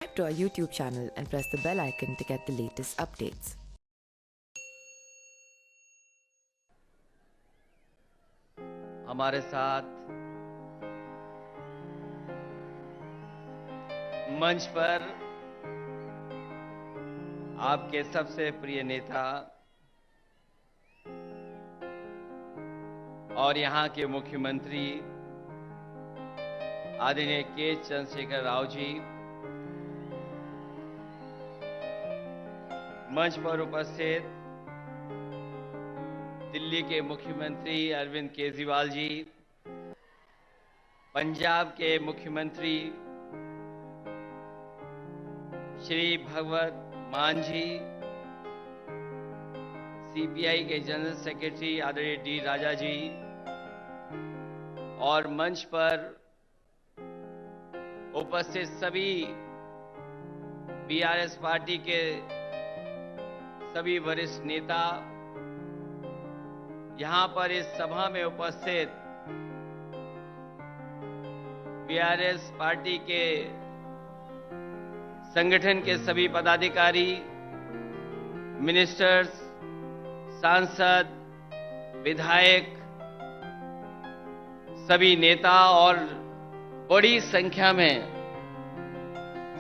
Subscribe to our YouTube channel and press the bell icon to get the latest updates. हमारे साथ मंच पर आपके सबसे प्रिय नेता और यहां के मुख्यमंत्री आदरणीय के चंद्रशेखर राव जी, मंच पर उपस्थित दिल्ली के मुख्यमंत्री अरविंद केजरीवाल जी, पंजाब के मुख्यमंत्री श्री भगवत मान जी, सीपीआई के जनरल सेक्रेटरी आदरणीय डी राजा जी और मंच पर उपस्थित सभी बीआरएस पार्टी के सभी वरिष्ठ नेता, यहां पर इस सभा में उपस्थित बीआरएस पार्टी के संगठन के सभी पदाधिकारी, मिनिस्टर्स, सांसद, विधायक, सभी नेता और बड़ी संख्या में,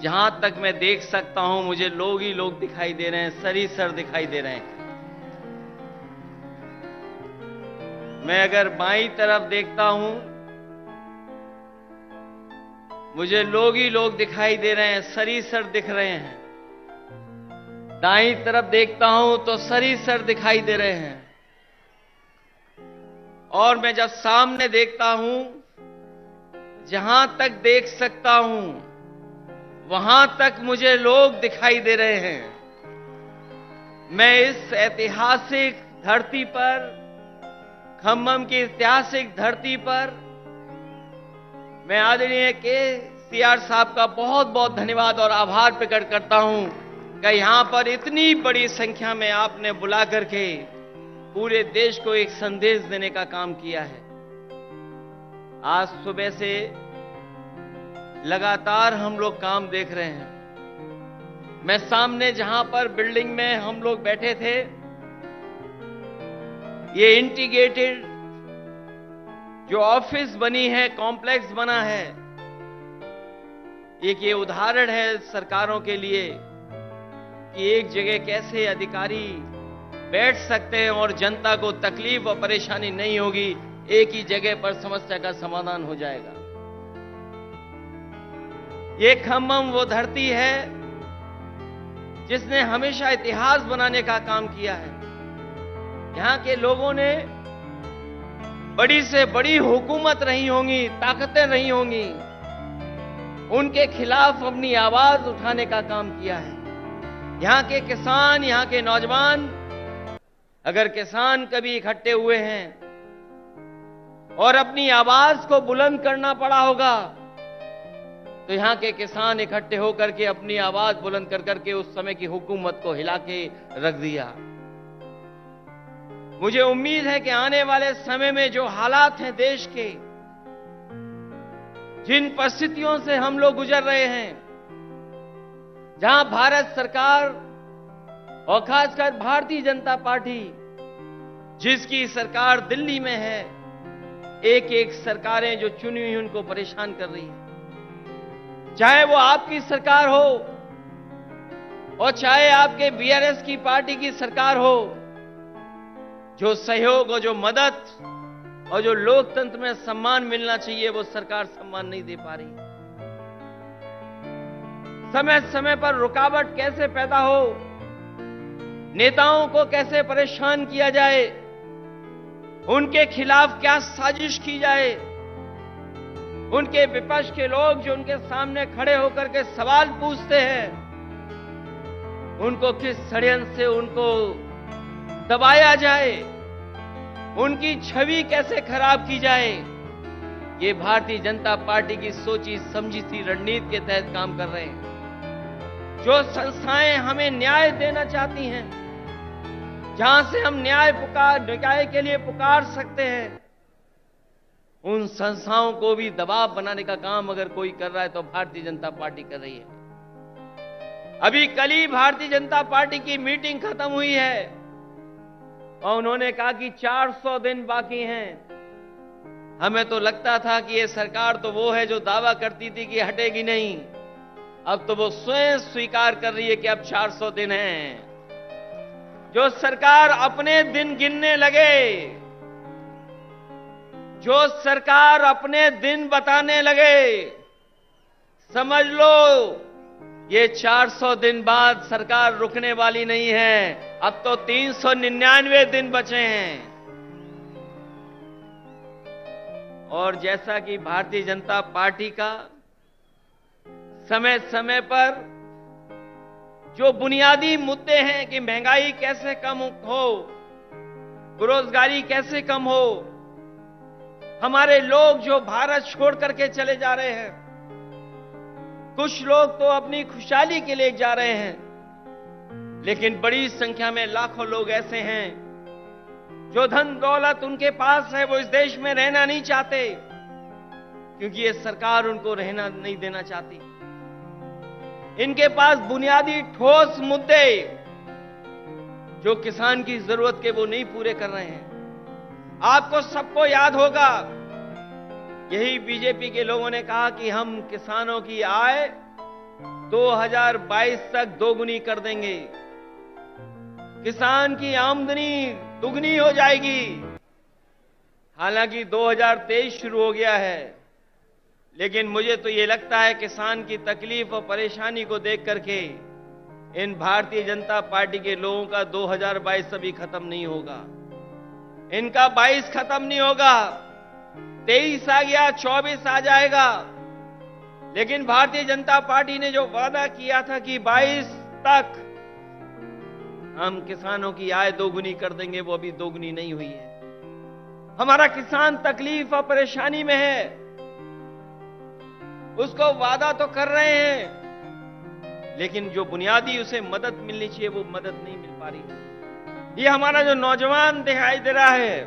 जहां तक मैं देख सकता हूं मुझे लोग ही लोग दिखाई दे रहे हैं, सर दिखाई दे रहे हैं। मैं अगर बाईं तरफ देखता हूं मुझे लोग ही लोग दिखाई दे रहे हैं, सर दिख रहे हैं। दाईं तरफ देखता हूं तो सर दिखाई दे रहे हैं। और मैं जब सामने देखता हूं, जहां तक देख सकता हूं वहां तक मुझे लोग दिखाई दे रहे हैं। मैं इस ऐतिहासिक धरती पर, खम्मम की ऐतिहासिक धरती पर, मैं आदरणीय केसीआर साहब का बहुत बहुत धन्यवाद और आभार प्रकट करता हूं कि यहां पर इतनी बड़ी संख्या में आपने बुला करके पूरे देश को एक संदेश देने का काम किया है। आज सुबह से लगातार हम लोग काम देख रहे हैं। मैं सामने जहां पर बिल्डिंग में हम लोग बैठे थे, ये इंटीग्रेटेड जो ऑफिस बनी है, कॉम्प्लेक्स बना है, एक ये उदाहरण है सरकारों के लिए कि एक जगह कैसे अधिकारी बैठ सकते हैं और जनता को तकलीफ और परेशानी नहीं होगी, एक ही जगह पर समस्या का समाधान हो जाएगा। ये खम्मम वो धरती है जिसने हमेशा इतिहास बनाने का काम किया है। यहां के लोगों ने बड़ी से बड़ी हुकूमत रही होंगी, ताकतें रही होंगी, उनके खिलाफ अपनी आवाज उठाने का काम किया है। यहां के किसान, यहां के नौजवान, अगर किसान कभी इकट्ठे हुए हैं और अपनी आवाज को बुलंद करना पड़ा होगा तो यहां के किसान इकट्ठे होकर के अपनी आवाज बुलंद कर करके उस समय की हुकूमत को हिला के रख दिया। मुझे उम्मीद है कि आने वाले समय में जो हालात हैं देश के, जिन परिस्थितियों से हम लोग गुजर रहे हैं, जहां भारत सरकार और खासकर भारतीय जनता पार्टी, जिसकी सरकार दिल्ली में है, एक एक सरकारें जो चुनी हुई उनको परेशान कर रही है। चाहे वो आपकी सरकार हो और चाहे आपके बीआरएस की पार्टी की सरकार हो, जो सहयोग और जो मदद और जो लोकतंत्र में सम्मान मिलना चाहिए वो सरकार सम्मान नहीं दे पा रही। समय समय पर रुकावट कैसे पैदा हो, नेताओं को कैसे परेशान किया जाए, उनके खिलाफ क्या साजिश की जाए, उनके विपक्ष के लोग जो उनके सामने खड़े होकर के सवाल पूछते हैं, उनको किस षड्यंत्र से उनको दबाया जाए, उनकी छवि कैसे खराब की जाए, ये भारतीय जनता पार्टी की सोची समझी सी रणनीति के तहत काम कर रहे हैं। जो संस्थाएं हमें न्याय देना चाहती हैं, जहां से हम न्याय के लिए पुकार सकते हैं, उन संस्थाओं को भी दबाव बनाने का काम अगर कोई कर रहा है तो भारतीय जनता पार्टी कर रही है। अभी कल ही भारतीय जनता पार्टी की मीटिंग खत्म हुई है और उन्होंने कहा कि 400 दिन बाकी हैं। हमें तो लगता था कि ये सरकार तो वो है जो दावा करती थी कि हटेगी नहीं, अब तो वो स्वयं स्वीकार कर रही है कि अब 400 दिन हैं। जो सरकार अपने दिन गिनने लगे, जो सरकार अपने दिन बताने लगे, समझ लो ये 400 दिन बाद सरकार रुकने वाली नहीं है। अब तो 399 दिन बचे हैं। और जैसा कि भारतीय जनता पार्टी का समय समय पर जो बुनियादी मुद्दे हैं कि महंगाई कैसे कम हो, बेरोजगारी कैसे कम हो, हमारे लोग जो भारत छोड़ करके चले जा रहे हैं, कुछ लोग तो अपनी खुशहाली के लिए जा रहे हैं, लेकिन बड़ी संख्या में लाखों लोग ऐसे हैं जो धन दौलत उनके पास है, वो इस देश में रहना नहीं चाहते क्योंकि ये सरकार उनको रहना नहीं देना चाहती। इनके पास बुनियादी ठोस मुद्दे जो किसान की जरूरत के वो नहीं पूरे कर रहे हैं। आपको सबको याद होगा, यही बीजेपी के लोगों ने कहा कि हम किसानों की आय 2022 तक दोगुनी कर देंगे, किसान की आमदनी दुगनी हो जाएगी। हालांकि 2023 शुरू हो गया है, लेकिन मुझे तो ये लगता है किसान की तकलीफ और परेशानी को देख करके इन भारतीय जनता पार्टी के लोगों का 2022 अभी खत्म नहीं होगा, इनका 22 खत्म नहीं होगा। 23 आ गया, 24 आ जाएगा, लेकिन भारतीय जनता पार्टी ने जो वादा किया था कि 22 तक हम किसानों की आय दोगुनी कर देंगे, वो अभी दोगुनी नहीं हुई है। हमारा किसान तकलीफ और परेशानी में है, उसको वादा तो कर रहे हैं, लेकिन जो बुनियादी उसे मदद मिलनी चाहिए वो मदद नहीं मिल पा रही। ये हमारा जो नौजवान दिखाई दे रहा है,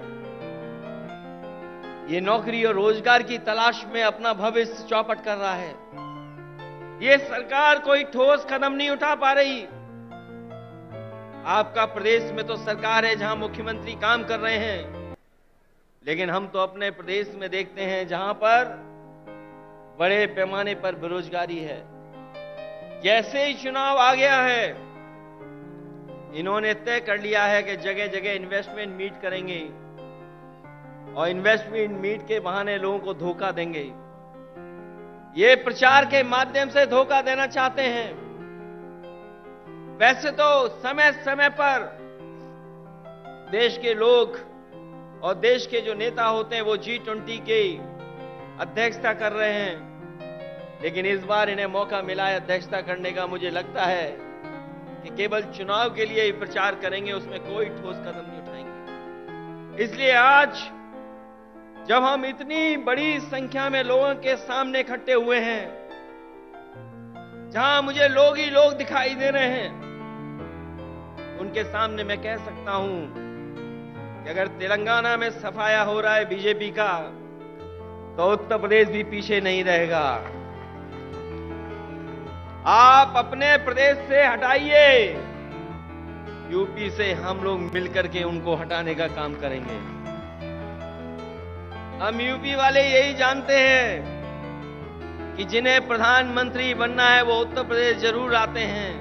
ये नौकरी और रोजगार की तलाश में अपना भविष्य चौपट कर रहा है। ये सरकार कोई ठोस कदम नहीं उठा पा रही। आपका प्रदेश में तो सरकार है जहां मुख्यमंत्री काम कर रहे हैं, लेकिन हम तो अपने प्रदेश में देखते हैं जहां पर बड़े पैमाने पर बेरोजगारी है। जैसे ही चुनाव आ गया है, इन्होंने तय कर लिया है कि जगह जगह इन्वेस्टमेंट मीट करेंगे और इन्वेस्टमेंट मीट के बहाने लोगों को धोखा देंगे। ये प्रचार के माध्यम से धोखा देना चाहते हैं। वैसे तो समय समय पर देश के लोग और देश के जो नेता होते हैं वो G20 की अध्यक्षता कर रहे हैं, लेकिन इस बार इन्हें मौका मिला है अध्यक्षता करने का। मुझे लगता है कि केवल चुनाव के लिए ही प्रचार करेंगे, उसमें कोई ठोस कदम नहीं उठाएंगे। इसलिए आज जब हम इतनी बड़ी संख्या में लोगों के सामने इकट्ठे हुए हैं, जहां मुझे लोग ही लोग दिखाई दे रहे हैं, उनके सामने मैं कह सकता हूं कि अगर तेलंगाना में सफाया हो रहा है बीजेपी का, तो उत्तर प्रदेश भी पीछे नहीं रहेगा। आप अपने प्रदेश से हटाइए, यूपी से हम लोग मिलकर के उनको हटाने का काम करेंगे। हम यूपी वाले यही जानते हैं कि जिन्हें प्रधानमंत्री बनना है वो उत्तर प्रदेश जरूर आते हैं।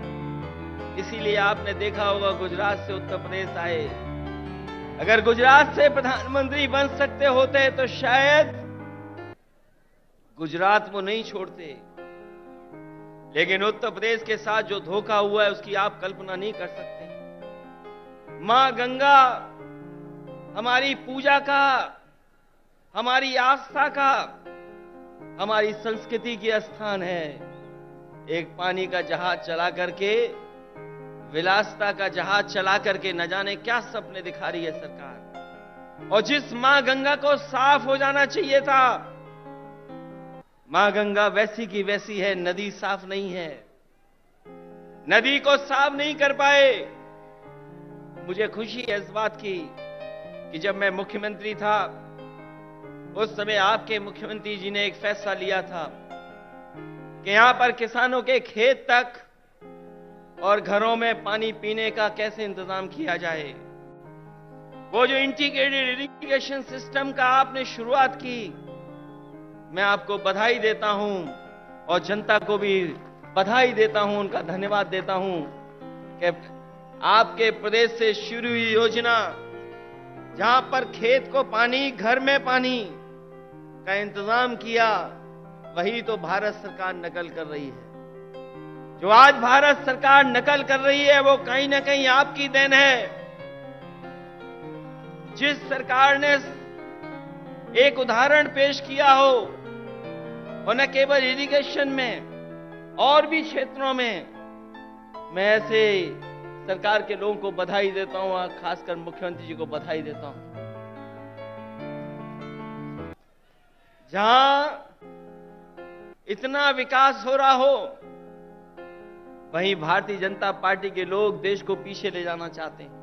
इसीलिए आपने देखा होगा गुजरात से उत्तर प्रदेश आए। अगर गुजरात से प्रधानमंत्री बन सकते होते तो शायद गुजरात वो नहीं छोड़ते, लेकिन उत्तर प्रदेश के साथ जो धोखा हुआ है उसकी आप कल्पना नहीं कर सकते। मां गंगा हमारी पूजा का, हमारी आस्था का, हमारी संस्कृति की स्थान है। एक पानी का जहाज चला करके, विलासता का जहाज चला करके न जाने क्या सपने दिखा रही है सरकार। और जिस मां गंगा को साफ हो जाना चाहिए था, मां गंगा वैसी की वैसी है, नदी साफ नहीं है, नदी को साफ नहीं कर पाए। मुझे खुशी है इस बात की कि जब मैं मुख्यमंत्री था उस समय आपके मुख्यमंत्री जी ने एक फैसला लिया था कि यहां पर किसानों के खेत तक और घरों में पानी पीने का कैसे इंतजाम किया जाए। वो जो इंटीग्रेटेड इरिगेशन सिस्टम का आपने शुरुआत की, मैं आपको बधाई देता हूं और जनता को भी बधाई देता हूं, उनका धन्यवाद देता हूं कि आपके प्रदेश से शुरू हुई योजना, जहां पर खेत को पानी, घर में पानी का इंतजाम किया, वही तो भारत सरकार नकल कर रही है। जो आज भारत सरकार नकल कर रही है वो कहीं ना कहीं आपकी देन है। जिस सरकार ने एक उदाहरण पेश किया हो, और न केवल इरिगेशन में और भी क्षेत्रों में, मैं ऐसे सरकार के लोगों को बधाई देता हूं और खासकर मुख्यमंत्री जी को बधाई देता हूं। जहां इतना विकास हो रहा हो, वहीं भारतीय जनता पार्टी के लोग देश को पीछे ले जाना चाहते हैं।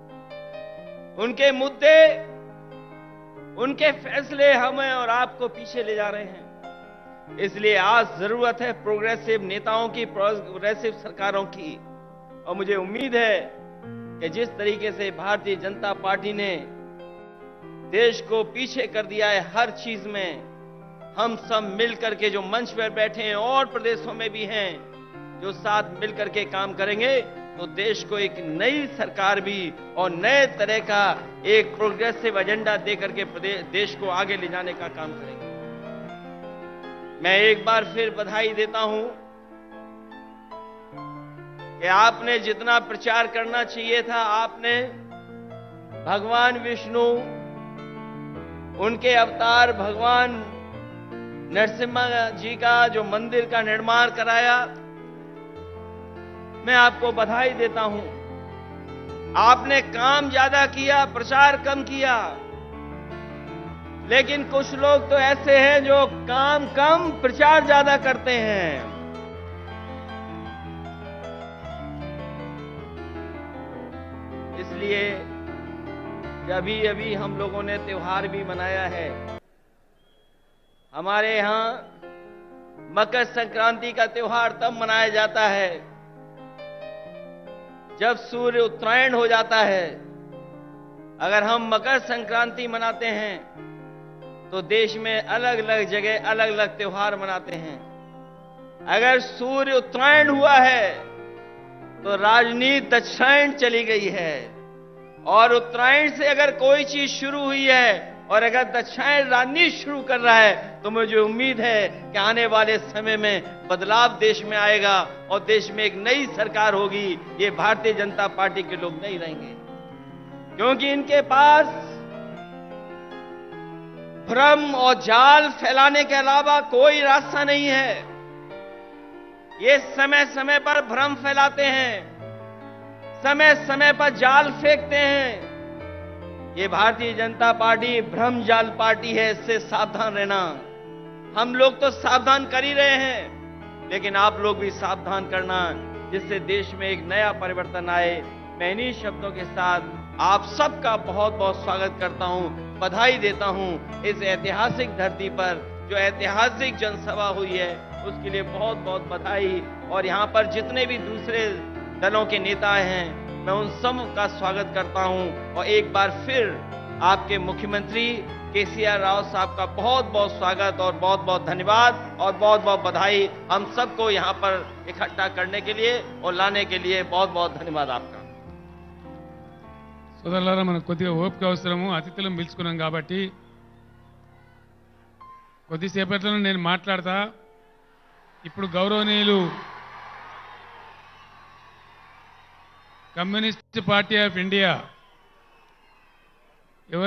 उनके मुद्दे, उनके फैसले हमें और आपको पीछे ले जा रहे हैं। इसलिए आज जरूरत है प्रोग्रेसिव नेताओं की, प्रोग्रेसिव सरकारों की। और मुझे उम्मीद है कि जिस तरीके से भारतीय जनता पार्टी ने देश को पीछे कर दिया है हर चीज में, हम सब मिलकर के जो मंच पर बैठे हैं और प्रदेशों में भी हैं, जो साथ मिलकर के काम करेंगे तो देश को एक नई सरकार भी और नए तरह का एक प्रोग्रेसिव एजेंडा देकर के देश को आगे ले जाने का काम करेंगे। मैं एक बार फिर बधाई देता हूं कि आपने जितना प्रचार करना चाहिए था, आपने भगवान विष्णु, उनके अवतार भगवान नरसिम्हा जी का जो मंदिर का निर्माण कराया, मैं आपको बधाई देता हूं। आपने काम ज्यादा किया, प्रचार कम किया, लेकिन कुछ लोग तो ऐसे हैं जो काम कम प्रचार ज्यादा करते हैं। इसलिए अभी हम लोगों ने त्योहार भी मनाया है। हमारे यहां मकर संक्रांति का त्योहार तब मनाया जाता है जब सूर्य उत्तरायण हो जाता है। अगर हम मकर संक्रांति मनाते हैं तो देश में अलग अलग जगह अलग अलग त्योहार मनाते हैं। अगर सूर्य उत्तरायण हुआ है तो राजनीति दक्षिणायन चली गई है, और उत्तरायण से अगर कोई चीज शुरू हुई है और अगर दक्षिणायन राजनीति शुरू कर रहा है, तो मुझे उम्मीद है कि आने वाले समय में बदलाव देश में आएगा और देश में एक नई सरकार होगी। ये भारतीय जनता पार्टी के लोग नहीं रहेंगे, क्योंकि इनके पास भ्रम और जाल फैलाने के अलावा कोई रास्ता नहीं है। ये समय समय पर भ्रम फैलाते हैं, समय समय पर जाल फेंकते हैं। ये भारतीय जनता पार्टी भ्रम जाल पार्टी है, इससे सावधान रहना। हम लोग तो सावधान कर ही रहे हैं, लेकिन आप लोग भी सावधान करना, जिससे देश में एक नया परिवर्तन आए। मैं इन्हीं शब्दों के साथ आप सबका बहुत बहुत स्वागत करता हूं, बधाई देता हूं। इस ऐतिहासिक धरती पर जो ऐतिहासिक जनसभा हुई है, उसके लिए बहुत बहुत बधाई। और यहां पर जितने भी दूसरे दलों के नेता हैं, मैं उन सब का स्वागत करता हूं। और एक बार फिर आपके मुख्यमंत्री केसीआर राव साहब का बहुत बहुत स्वागत और बहुत बहुत धन्यवाद और बहुत बहुत बधाई। हम सबको यहां पर इकट्ठा करने के लिए और लाने के लिए बहुत बहुत धन्यवाद आपका। సోదరులారా, మనకు కొద్దిగా ఓపిక అవసరము. అతిథులను పిలుచుకున్నాం కాబట్టి కొద్దిసేపట్లో నేను మాట్లాడతా. ఇప్పుడు గౌరవనీయులు కమ్యూనిస్ట్ పార్టీ ఆఫ్ ఇండియా ఎవరైతే